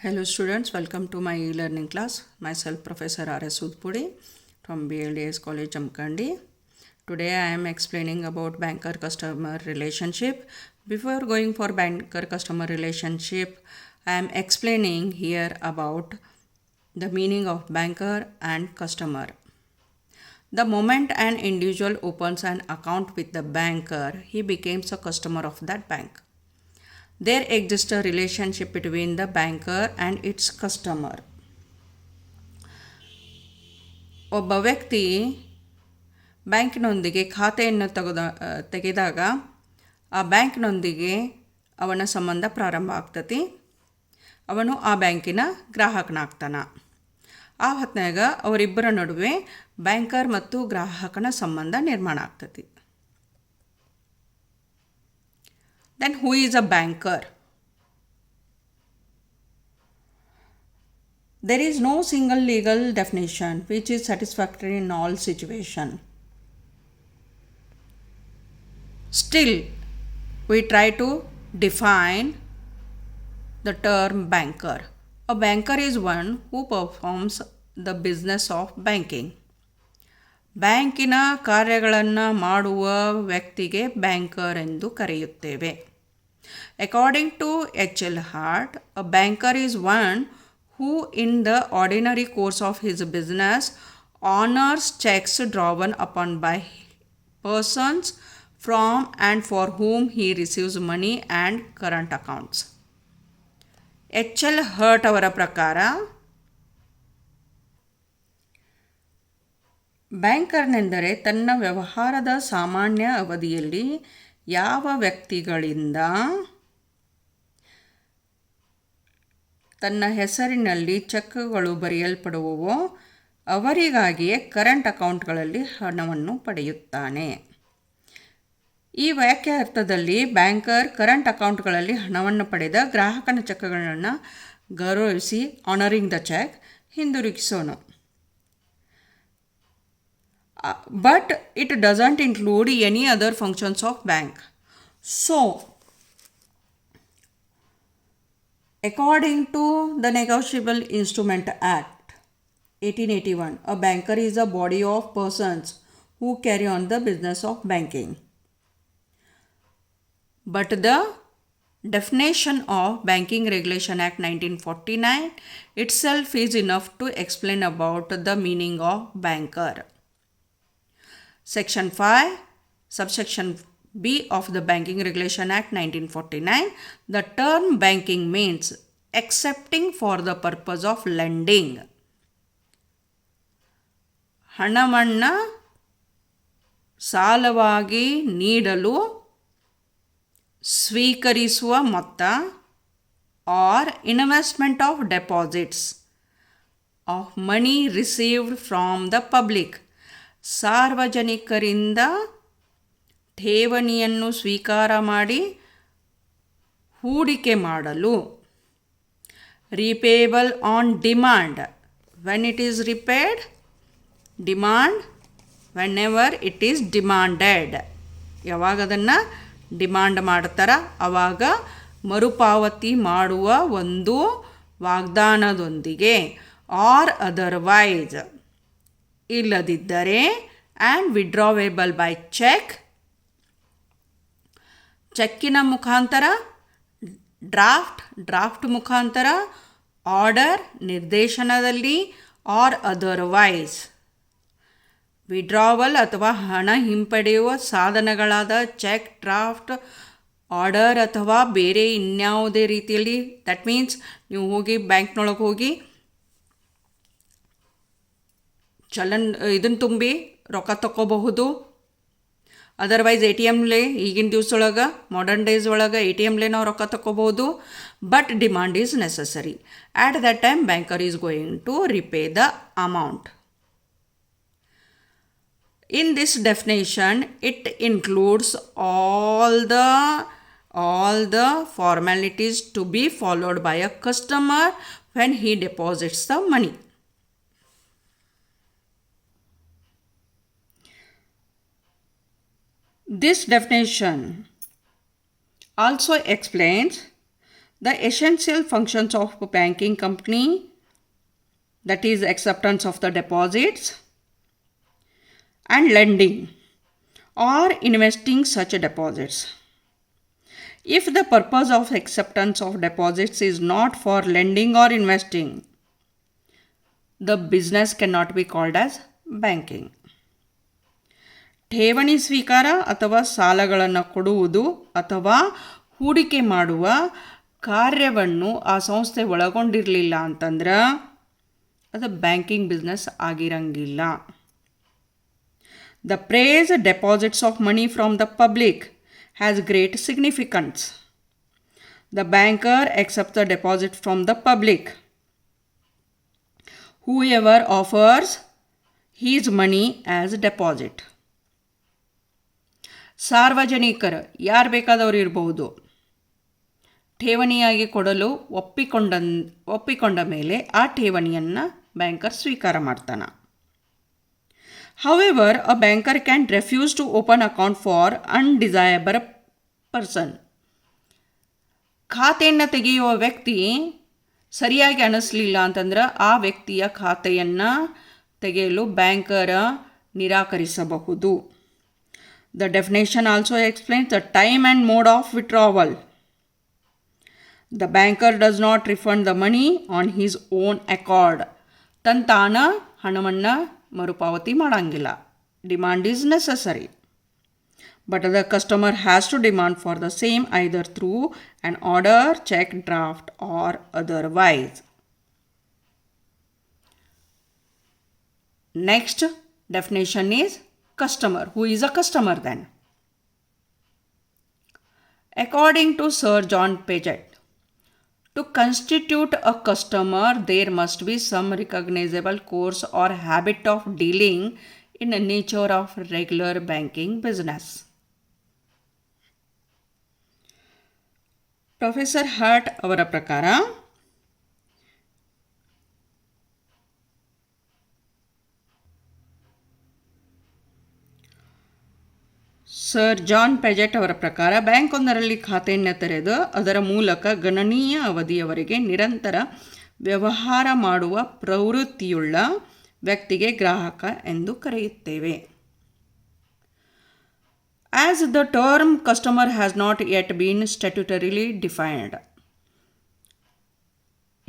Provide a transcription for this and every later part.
Hello students, welcome to my e-learning class. Myself Professor R.S. Udpudi from BLDS College Jamkandi. Today I am explaining about banker-customer relationship. Before going for banker-customer relationship, I am explaining here about the meaning of banker and customer. The moment an individual opens an account with the banker, he becomes a customer of that bank. There exists a relationship between the banker and its customer. ಒಬ್ಬ ವ್ಯಕ್ತಿ ಬ್ಯಾಂಕಿನೊಂದಿಗೆ ಖಾತೆಯನ್ನು ತೆಗೆದಾಗ ಆ ಬ್ಯಾಂಕ್ನೊಂದಿಗೆ ಅವನ ಸಂಬಂಧ ಪ್ರಾರಂಭ ಆಗ್ತತಿ. ಅವನು ಆ ಬ್ಯಾಂಕಿನ ಗ್ರಾಹಕನಾಗ್ತಾನ. ಆ ಹೊತ್ನಾಗ ಅವರಿಬ್ಬರ ನಡುವೆ ಬ್ಯಾಂಕರ್ ಮತ್ತು ಗ್ರಾಹಕನ ಸಂಬಂಧ ನಿರ್ಮಾಣ ಆಗ್ತತಿ. Then who is a banker? There is no single legal definition which is satisfactory in all situations. Still, we try to define the term banker. A banker is one who performs the business of banking. ಬ್ಯಾಂಕಿನ ಕಾರ್ಯಗಳನ್ನು ಮಾಡುವ ವ್ಯಕ್ತಿಗೆ banker ಎಂದು ಕರೆಯುತ್ತೇವೆ. According to H.L. Hart, a banker is one who in the ordinary course of his business honors checks drawn upon by persons from and for whom he receives money and current accounts. H.L. Hart ಅವರ ಪ್ರಕಾರ ಬ್ಯಾಂಕರ್ನೆಂದರೆ ತನ್ನ ವ್ಯವಹಾರದ ಸಾಮಾನ್ಯ ಅವಧಿಯಲ್ಲಿ ಯಾವ ವ್ಯಕ್ತಿಗಳಿಂದ ತನ್ನ ಹೆಸರಿನಲ್ಲಿ ಚೆಕ್ಗಳು ಬರೆಯಲ್ಪಡುವವೋ ಅವರಿಗಾಗಿಯೇ ಕರೆಂಟ್ ಅಕೌಂಟ್ಗಳಲ್ಲಿ ಹಣವನ್ನು ಪಡೆಯುತ್ತಾನೆ. ಈ ವಾಕ್ಯಾರ್ಥದಲ್ಲಿ ಬ್ಯಾಂಕರ್ ಕರೆಂಟ್ ಅಕೌಂಟ್ಗಳಲ್ಲಿ ಹಣವನ್ನು ಪಡೆದ ಗ್ರಾಹಕನ ಚೆಕ್ಗಳನ್ನು ಗೌರವಿಸಿ ಆನರಿಂಗ್ ದ ಚೆಕ್ ಹಿಂದಿರುಗಿಸೋಣ. But it doesn't include any other functions of bank. So, according to the Negotiable Instrument Act 1881, a banker is a body of persons who carry on the business of banking. But the definition of Banking Regulation Act 1949 itself is enough to explain about the meaning of banker. Section 5, subsection B of the Banking Regulation Act 1949, the term banking means accepting for the purpose of lending. ಹಣವನ್ನು ಸಾಲವಾಗಿ ನೀಡಲು ಸ್ವೀಕರಿಸುವ ಮೊತ್ತ or investment of deposits of money received from the public. ಸಾರ್ವಜನಿಕರಿಂದ ಠೇವಣಿಯನ್ನು ಸ್ವೀಕಾರ ಮಾಡಿ ಹೂಡಿಕೆ ಮಾಡಲು. repayable on demand. When it is repaid? Demand. Whenever it is demanded. ಯಾವಾಗ ಅದನ್ನು ಡಿಮಾಂಡ್ ಮಾಡ್ತಾರ ಆವಾಗ ಮರುಪಾವತಿ ಮಾಡುವ ಒಂದು ವಾಗ್ದಾನದೊಂದಿಗೆ ಆರ್ ಅದರ್ವೈಸ್ ಇಲ್ಲದಿದ್ದರೆ ಆ್ಯಂಡ್ ವಿಡ್ರಾವೇಬಲ್ ಬೈ ಚೆಕ್ಕಿನ ಮುಖಾಂತರ, ಡ್ರಾಫ್ಟ್ ಮುಖಾಂತರ, ಆರ್ಡರ್ ನಿರ್ದೇಶನದಲ್ಲಿ ಆರ್ ಅದರ್ವೈಸ್. ವಿಡ್ರಾವಲ್ ಅಥವಾ ಹಣ ಹಿಂಪಡೆಯುವ ಸಾಧನಗಳಾದ ಚೆಕ್, ಡ್ರಾಫ್ಟ್, ಆರ್ಡರ್ ಅಥವಾ ಬೇರೆ ಇನ್ಯಾವುದೇ ರೀತಿಯಲ್ಲಿ. ದಟ್ ಮೀನ್ಸ್ ನೀವು ಹೋಗಿ ಬ್ಯಾಂಕ್ನೊಳಗೆ ಹೋಗಿ ಇದನ್ನು ತುಂಬಿ ರೊಕ್ಕ ತಗೋಬಹುದು. ಅದರ್ವೈಸ್ ATMಲೇ ಈಗಿನ ದಿವ್ಸದೊಳಗೆ ಮಾಡರ್ನ್ ಡೇಸ್ ಒಳಗೆ ATMಲೇ ನಾವು ರೊಕ್ಕ ತಗೋಬಹುದು. But demand is necessary. At that time banker is going to repay the amount. In this definition, it includes all the formalities to be followed by a customer when he deposits the money. This definition also explains The essential functions of a banking company, that is acceptance of the deposits and lending or investing such deposits. If the purpose of acceptance of deposits is not for lending or investing, the business cannot be called as banking. ಠೇವಣಿ ಸ್ವೀಕಾರ ಅಥವಾ ಸಾಲಗಳನ್ನು ಕೊಡುವುದು ಅಥವಾ ಹೂಡಿಕೆ ಮಾಡುವ ಕಾರ್ಯವನ್ನು ಆ ಸಂಸ್ಥೆ ಒಳಗೊಂಡಿರಲಿಲ್ಲ ಅಂತಂದ್ರೆ ಅದು ಬ್ಯಾಂಕಿಂಗ್ ಬಿಸ್ನೆಸ್ ಆಗಿರಂಗಿಲ್ಲ. The phrase deposits of money from the public has great significance. The banker accepts the deposit from the public. Whoever offers his money as deposit. ಸಾರ್ವಜನಿಕರು ಯಾರು ಬೇಕಾದವರು ಇರಬಹುದು, ಠೇವಣಿಯಾಗಿ ಕೊಡಲು ಒಪ್ಪಿಕೊಂಡ ಮೇಲೆ ಆ ಠೇವಣಿಯನ್ನು ಬ್ಯಾಂಕರ್ ಸ್ವೀಕಾರ ಮಾಡ್ತಾನೆ. However, a banker can refuse to open account for undesirable person. ಖಾತೆಯನ್ನು ತೆಗೆಯುವ ವ್ಯಕ್ತಿ ಸರಿಯಾಗಿ ಅನಿಸ್ಲಿಲ್ಲ ಅಂತಂದ್ರೆ ಆ ವ್ಯಕ್ತಿಯ ಖಾತೆಯನ್ನು ತೆಗೆಯಲು ಬ್ಯಾಂಕರ ನಿರಾಕರಿಸಬಹುದು. The definition also explains the time and mode of withdrawal. The banker does not refund the money on his own accord. ತಾನ ಹಣವನ್ನು ಮರುಪಾವತಿ ಮಾಡಂಗಿಲ್ಲ. Demand is necessary. But the customer has to demand for the same either through an order, check, draft or otherwise. Next definition is customer. Who is a customer then? According to Sir John Paget, to constitute a customer, there must be some recognizable course or habit of dealing in the nature of regular banking business. Professor hurt ಅವರ ಪ್ರಕಾರ sir John ಪೆಜೆಟ್ ಅವರ ಪ್ರಕಾರ ಬ್ಯಾಂಕೊಂದರಲ್ಲಿ ಖಾತೆಯನ್ನು ತೆರೆದು ಅದರ ಮೂಲಕ ಗಣನೀಯ ಅವಧಿಯವರೆಗೆ ನಿರಂತರ ವ್ಯವಹಾರ ಮಾಡುವ ಪ್ರವೃತ್ತಿಯುಳ್ಳ ವ್ಯಕ್ತಿಗೆ ಗ್ರಾಹಕ ಎಂದು ಕರೆಯುತ್ತೇವೆ. As the term customer has not yet been statutorily defined.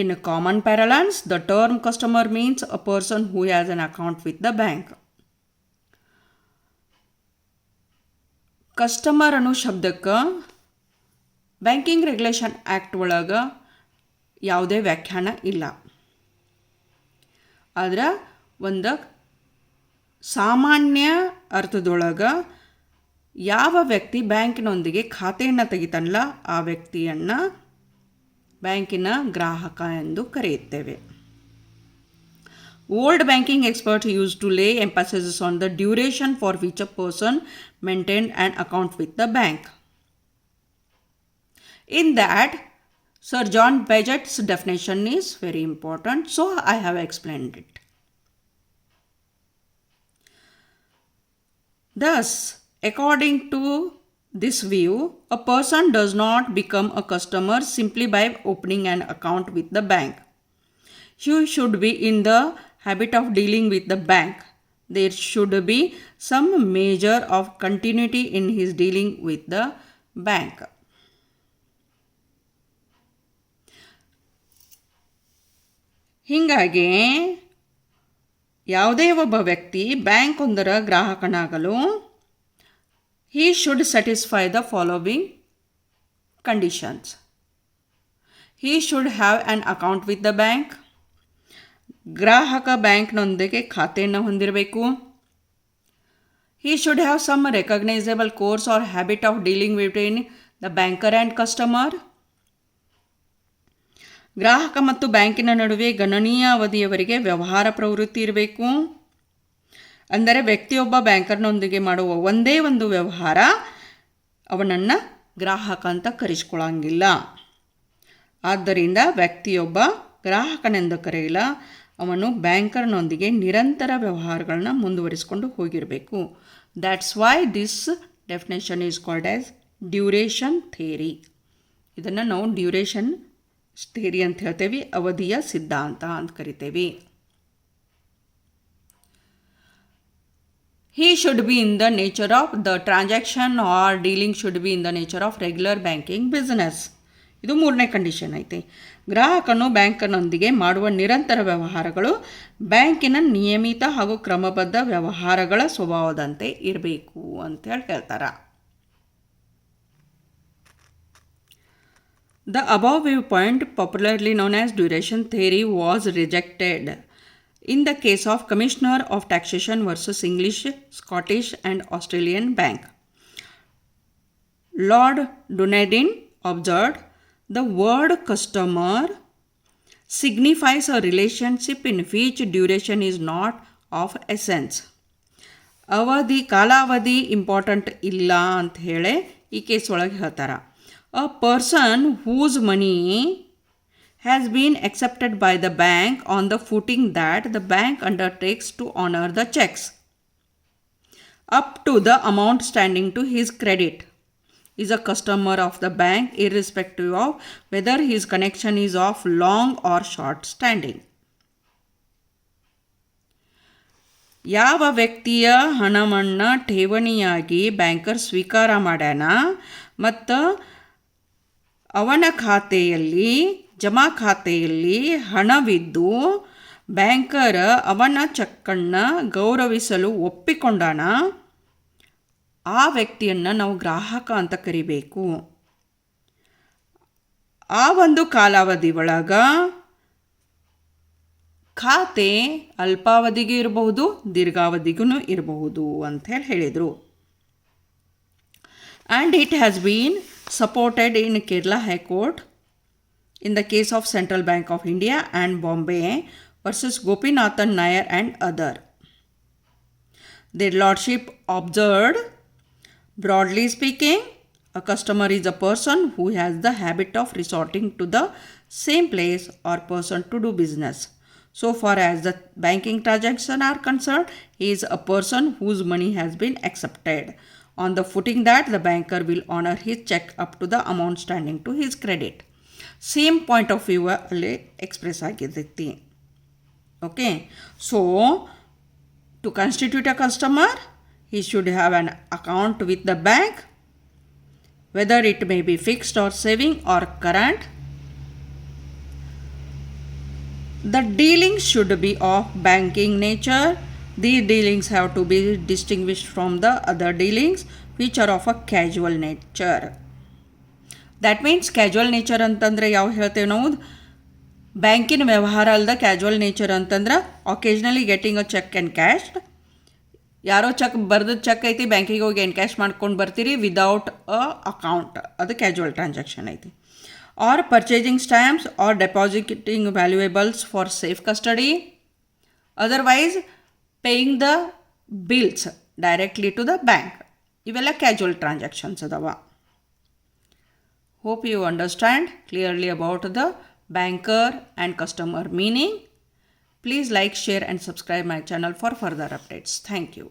In common parlance, the term customer means a person who has an account with the bank. Customer ಅನ್ನೋ ಶಬ್ದಕ್ಕೆ ಬ್ಯಾಂಕಿಂಗ್ ರೆಗ್ಯುಲೇಷನ್ ಆ್ಯಕ್ಟ್ ಒಳಗೆ ಯಾವುದೇ ವ್ಯಾಖ್ಯಾನ ಇಲ್ಲ. ಆದ್ರೆ ಒಂದು ಸಾಮಾನ್ಯ ಅರ್ಥದೊಳಗೆ ಯಾವ ವ್ಯಕ್ತಿ ಬ್ಯಾಂಕಿನೊಂದಿಗೆ ಖಾತೆಯನ್ನು ತೆಗಿತಾನಲ್ಲ ಆ ವ್ಯಕ್ತಿಯನ್ನು ಬ್ಯಾಂಕಿನ ಗ್ರಾಹಕ ಎಂದು ಕರೆಯುತ್ತೇವೆ. Old banking experts used to lay emphasis on the duration for which a person maintained an account with the bank. In that, Sir John Paget's definition is very important, so I have explained it. Thus, according to this view, a person does not become a customer simply by opening an account with the bank. He should be in the habit of dealing with the bank. There should be some measure of continuity in his dealing with the bank. ಹೀಗಾಗಿ ಯಾವುದೇ ಒಬ್ಬ ವ್ಯಕ್ತಿ bank ಒಂದರ ಗ್ರಾಹಕನಾಗಲು he should satisfy the following conditions. He should have an account with the bank. ಗ್ರಾಹಕ ಬ್ಯಾಂಕ್ನೊಂದಿಗೆ ಖಾತೆಯನ್ನು ಹೊಂದಿರಬೇಕು. He should have some recognizable course or habit of dealing between the banker and customer. ಗ್ರಾಹಕ ಮತ್ತು ಬ್ಯಾಂಕಿನ ನಡುವೆ ಗಣನೀಯ ಅವಧಿಯವರೆಗೆ ವ್ಯವಹಾರ ಪ್ರವೃತ್ತಿ ಇರಬೇಕು. ಅಂದರೆ ವ್ಯಕ್ತಿಯೊಬ್ಬ ಬ್ಯಾಂಕರ್ನೊಂದಿಗೆ ಮಾಡುವ ಒಂದೇ ಒಂದು ವ್ಯವಹಾರ ಅವನನ್ನು ಗ್ರಾಹಕ ಅಂತ ಕರೆಸ್ಕೊಳ್ಳಂಗಿಲ್ಲ. ಆದ್ದರಿಂದ ವ್ಯಕ್ತಿಯೊಬ್ಬ ಗ್ರಾಹಕನೆಂದು ಕರೆಯಲ್ಲ, ಅವನು ಬ್ಯಾಂಕರ್ನೊಂದಿಗೆ ನಿರಂತರ ವ್ಯವಹಾರಗಳನ್ನ ಮುಂದುವರಿಸಿಕೊಂಡು ಹೋಗಿರಬೇಕು. That's why this definition is called as duration theory. ಇದನ್ನು ನಾವು ಡ್ಯೂರೇಷನ್ ಥಿಯರಿ ಅಂತ ಹೇಳ್ತೇವೆ, ಅವಧಿಯ ಸಿದ್ಧಾಂತ ಅಂತ ಕರಿತೇವೆ. He should be in the nature of the transaction or dealing should be in the nature of regular banking business. ಇದು ಮೂರನೇ ಕಂಡೀಷನ್ ಐತೆ. ಗ್ರಾಹಕನು ಬ್ಯಾಂಕಿನೊಂದಿಗೆ ಮಾಡುವ ನಿರಂತರ ವ್ಯವಹಾರಗಳು ಬ್ಯಾಂಕಿನ ನಿಯಮಿತ ಹಾಗೂ ಕ್ರಮಬದ್ಧ ವ್ಯವಹಾರಗಳ ಸ್ವಭಾವದಂತೆ ಇರಬೇಕು ಅಂತೇಳಿ ಹೇಳ್ತಾರೆ. The above viewpoint, popularly known as duration theory, was rejected in the case of Commissioner of Taxation versus English, Scottish and Australian Bank. Lord Dunedin observed, the word customer signifies a relationship in which duration is not of essence. ಕಾಲಾವಧಿ important ಇಲ್ಲ ಅಂತ ಹೇಳಿ ಈ case ಒಳಗೆ ಹೇಳ್ತಾರೆ. A person whose money has been accepted by the bank on the footing that the bank undertakes to honor the checks up to the amount standing to his credit is a customer of the bank irrespective of whether his connection is of long or short standing. ಯಾವ ವ್ಯಕ್ತಿಯ ಹಣವನ್ನು ಠೇವಣಿಯಾಗಿ banker ಸ್ವೀಕಾರ ಮಾಡ್ಯಾನ ಮತ್ತು ಅವನ ಖಾತೆಯಲ್ಲಿ ಜಮಾ ಖಾತೆಯಲ್ಲಿ ಹಣವಿದ್ದು ಬ್ಯಾಂಕರ್ ಅವನ ಚೆಕ್ಕನ್ನು ಗೌರವಿಸಲು ಒಪ್ಪಿಕೊಂಡಾನ, ಆ ವ್ಯಕ್ತಿಯನ್ನು ನಾವು ಗ್ರಾಹಕ ಅಂತ ಕರಿಬೇಕು. ಆ ಒಂದು ಕಾಲಾವಧಿ ಒಳಗೆ ಖಾತೆ ಅಲ್ಪಾವಧಿಗೂ ಇರಬಹುದು, ದೀರ್ಘಾವಧಿಗೂ ಇರಬಹುದು ಅಂತ ಹೇಳಿದರು. And it has been supported in Kerala High Court in the case of Central Bank of India and Bombay versus Gopinathan Nair and other. Their lordship observed, broadly speaking, a customer is a person who has the habit of resorting to the same place or person to do business. So far as the banking transactions are concerned, he is a person whose money has been accepted on the footing that the banker will honor his check up to the amount standing to his credit. Same point of view ಅಲ್ಲಿ express ಆಗಿರ್ತೈತಿ. Okay, so to constitute a customer he should have an account with the bank, whether it may be fixed or saving or current. The dealings should be of banking nature. These dealings have to be distinguished from the other dealings which are of a casual nature. That means casual nature ಅಂತಂದರೆ ಯಾವ ಹೇಳ್ತೇವೆ ನಾವು, ಬ್ಯಾಂಕಿನ ವ್ಯವಹಾರ ಅಲ್ಲದ casual nature ಅಂತಂದ್ರೆ occasionally getting a cheque and cash. ಯಾರೋ cheque ಬರೆದ ಚೆಕ್ ಐತಿ, ಬ್ಯಾಂಕಿಗೆ ಹೋಗಿ ಎನ್ಕ್ಯಾಶ್ ಮಾಡ್ಕೊಂಡು ಬರ್ತೀರಿ ವಿದೌಟ್ ಅ ಅಕೌಂಟ್, ಅದು ಕ್ಯಾಜುವಲ್ ಟ್ರಾನ್ಸಾಕ್ಷನ್ ಐತಿ. Or purchasing stamps or depositing valuables for safe custody. Otherwise paying the bills directly to the bank. ಇವೆಲ್ಲ ಕ್ಯಾಜುವಲ್ ಟ್ರಾನ್ಸಾಕ್ಷನ್ಸ್ ಅದಾವ. Hope you understand clearly about the banker and customer meaning. Please like, share and subscribe my channel for further updates. Thank you.